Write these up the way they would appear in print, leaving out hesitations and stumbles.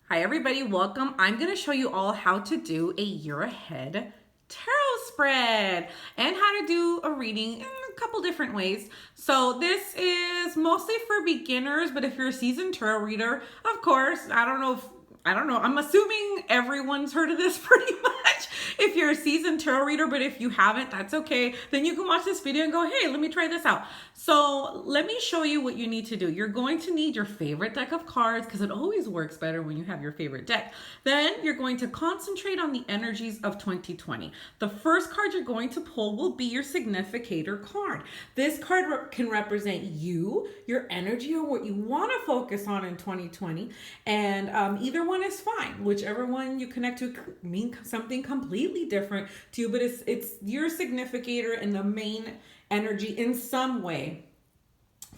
Hi everybody, welcome. I'm going to show you all how to do a year ahead tarot spread and how to do a reading in a couple different ways. So this is mostly for beginners, but if you're a seasoned tarot reader, of course, I'm assuming everyone's heard of this pretty much if you're a seasoned tarot reader, but if you haven't, that's okay. Then you can watch this video and go, hey, let me try this out. So let me show you what you need to do. You're going to need your favorite deck of cards because it always works better when you have your favorite deck. Then you're going to concentrate on the energies of 2020. The first card you're going to pull will be your significator card. This card can represent you, your energy, or what you want to focus on in 2020. And either one is fine. Whichever one you connect to mean something completely different to you, but it's your significator and the main energy in some way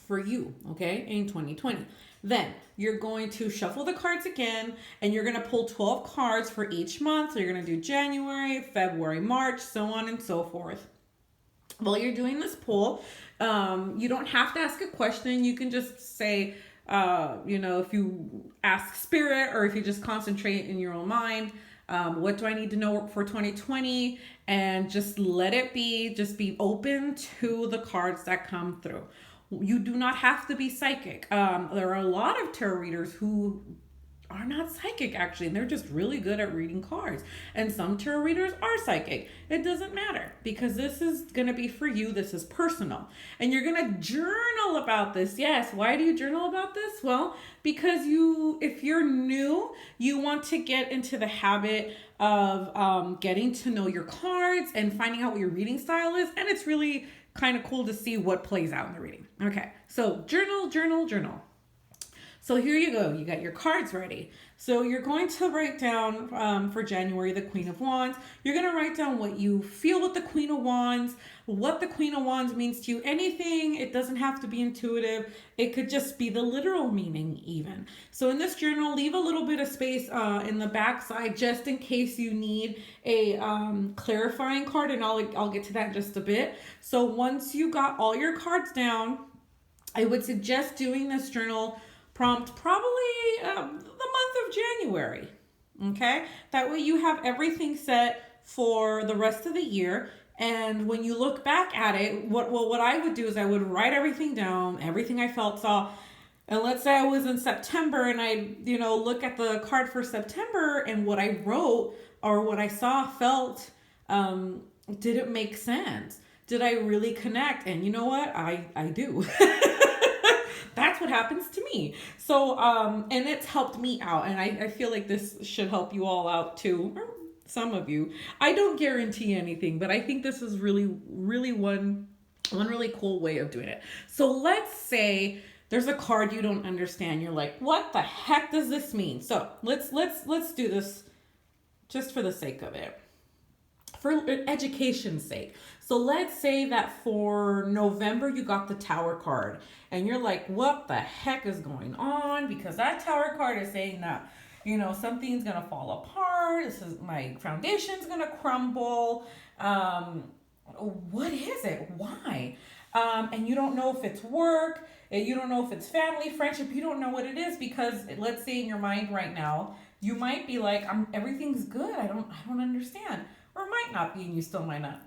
for you, okay, in 2020. Then you're going to shuffle the cards again and you're going to pull 12 cards for each month. So you're going to do January, February, March, so on and so forth. While you're doing this pull, you don't have to ask a question. You can just say, if you ask spirit or if you just concentrate in your own mind, what do I need to know for 2020? And just let it be. Just be open to the cards that come through. You do not have to be psychic. There are a lot of tarot readers who are not psychic actually, and they're just really good at reading cards. And some tarot readers are psychic. It doesn't matter because this is going to be for you. This is personal. And you're going to journal about this. Yes, why do you journal about this? Well, because if you're new, you want to get into the habit of getting to know your cards and finding out what your reading style is. And it's really kind of cool to see what plays out in the reading. Okay, so journal. So here you go. You got your cards ready. So you're going to write down for January, the Queen of Wands. You're going to write down what you feel with the Queen of Wands, what the Queen of Wands means to you. Anything. It doesn't have to be intuitive. It could just be the literal meaning even. So in this journal, leave a little bit of space in the back side just in case you need a clarifying card. And I'll get to that in just a bit. So once you got all your cards down, I would suggest doing this journal prompt probably the month of January. Okay, that way you have everything set for the rest of the year. And when you look back at it, what I would do is I would write everything down, everything I felt, saw. And let's say I was in September and I, look at the card for September and what I wrote or what I saw, felt, did it make sense? Did I really connect? And you know what? I do. That's what happens to me. So, and it's helped me out. And I feel like this should help you all out too. Or some of you. I don't guarantee anything, but I think this is really, really one really cool way of doing it. So let's say there's a card you don't understand. You're like, what the heck does this mean? So let's do this just for the sake of it. For education's sake. So let's say that for November you got the Tower card and you're like, what the heck is going on? Because that Tower card is saying that, something's going to fall apart. This is my foundation's going to crumble. What is it? Why? And you don't know if it's work. You don't know if it's family, friendship. You don't know what it is because let's say in your mind right now, you might be like, everything's good. I don't understand. Or it might not be, and you still might not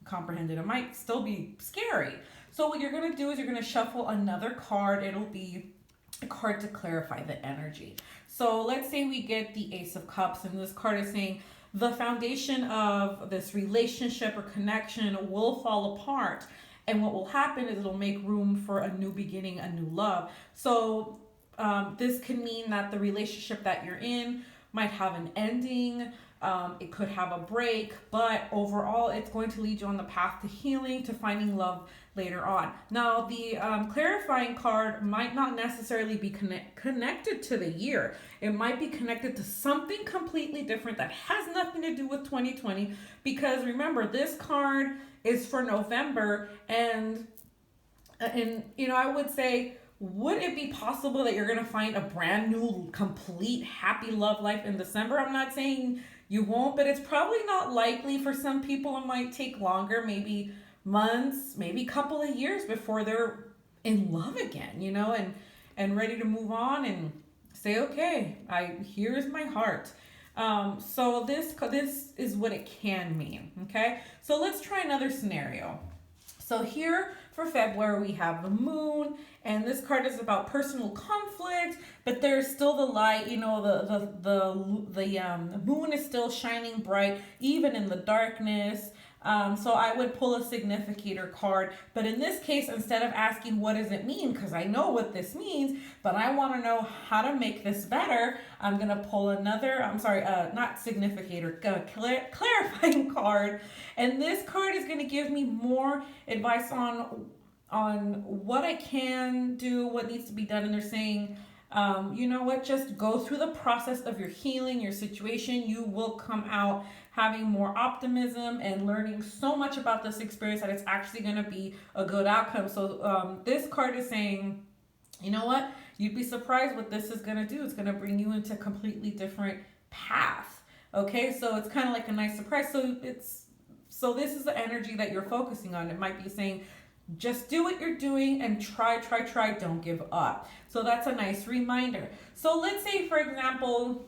comprehend it. It might still be scary. So what you're going to do is you're going to shuffle another card. It'll be a card to clarify the energy. So let's say we get the Ace of Cups, and this card is saying the foundation of this relationship or connection will fall apart. And what will happen is it'll make room for a new beginning, a new love. So this can mean that the relationship that you're in might have an ending. It could have a break, but overall it's going to lead you on the path to healing, to finding love later on. Now, the clarifying card might not necessarily be connected to the year. It might be connected to something completely different that has nothing to do with 2020, because remember, this card is for November, and I would say, would it be possible that you're going to find a brand new, complete, happy love life in December? I'm not saying you won't, but it's probably not likely. For some people, it might take longer, maybe months, maybe a couple of years before they're in love again, and ready to move on and say, okay, here's my heart. So this is what it can mean. Okay, so let's try another scenario. So here for February we have the moon, and this card is about personal conflict, but there's still the light. You know, the moon is still shining bright even in the darkness. So I would pull a significator card, but in this case, instead of asking what does it mean, because I know what this means, but I want to know how to make this better, I'm gonna pull another. I'm sorry, not significator, clarifying card, and this card is gonna give me more advice on what I can do, what needs to be done, and they're saying, you know what, just go through the process of your healing, your situation. You will come out having more optimism and learning so much about this experience that it's actually going to be a good outcome. So this card is saying, you know what, you'd be surprised what this is going to do. It's going to bring you into a completely different path. Okay, so it's kind of like a nice surprise. So this is the energy that you're focusing on. It might be saying, just do what you're doing and try, don't give up. So that's a nice reminder. So let's say, for example,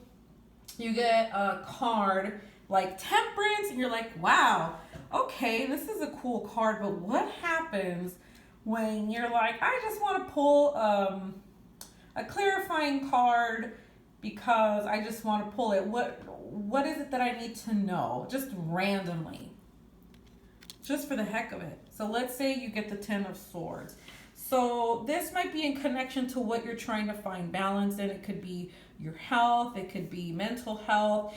you get a card like Temperance and you're like, wow, okay, this is a cool card, but what happens when you're like, I just want to pull a clarifying card because I just want to pull it. What is it that I need to know? Just randomly. Just for the heck of it. So let's say you get the 10 of Swords. So this might be in connection to what you're trying to find balance in. It could be your health. It could be mental health.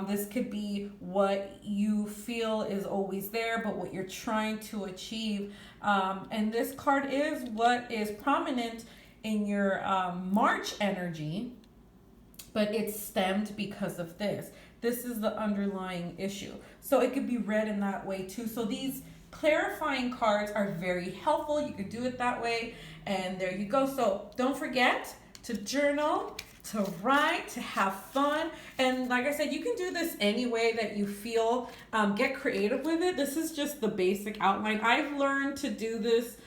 This could be what you feel is always there, but what you're trying to achieve. And this card is what is prominent in your March energy, but it's stemmed because of this. This is the underlying issue. So it could be read in that way too. So these clarifying cards are very helpful. You could do it that way. And there you go. So don't forget to journal, to write, to have fun. And like I said, you can do this any way that you feel. Get creative with it. This is just the basic outline. I've learned to do this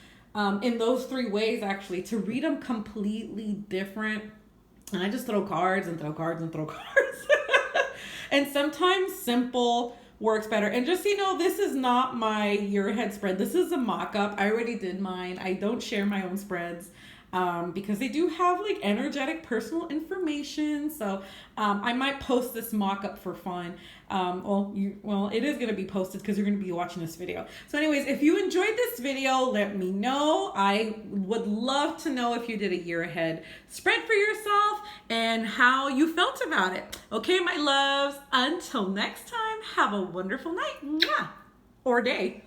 in those 3 ways, actually, to read them completely different. And I just throw cards and throw cards and throw cards. And sometimes simple works better. And just so you know, this is not my year ahead spread. This is a mock-up. I already did mine. I don't share my own spreads because they do have like energetic personal information. So I might post this mock-up for fun. Well, it is going to be posted because you're going to be watching this video. So anyways, if you enjoyed this video, let me know. I would love to know if you did a year ahead spread for yourself and how you felt about it. Okay, my loves, until next time, have a wonderful night. Mwah! Or day.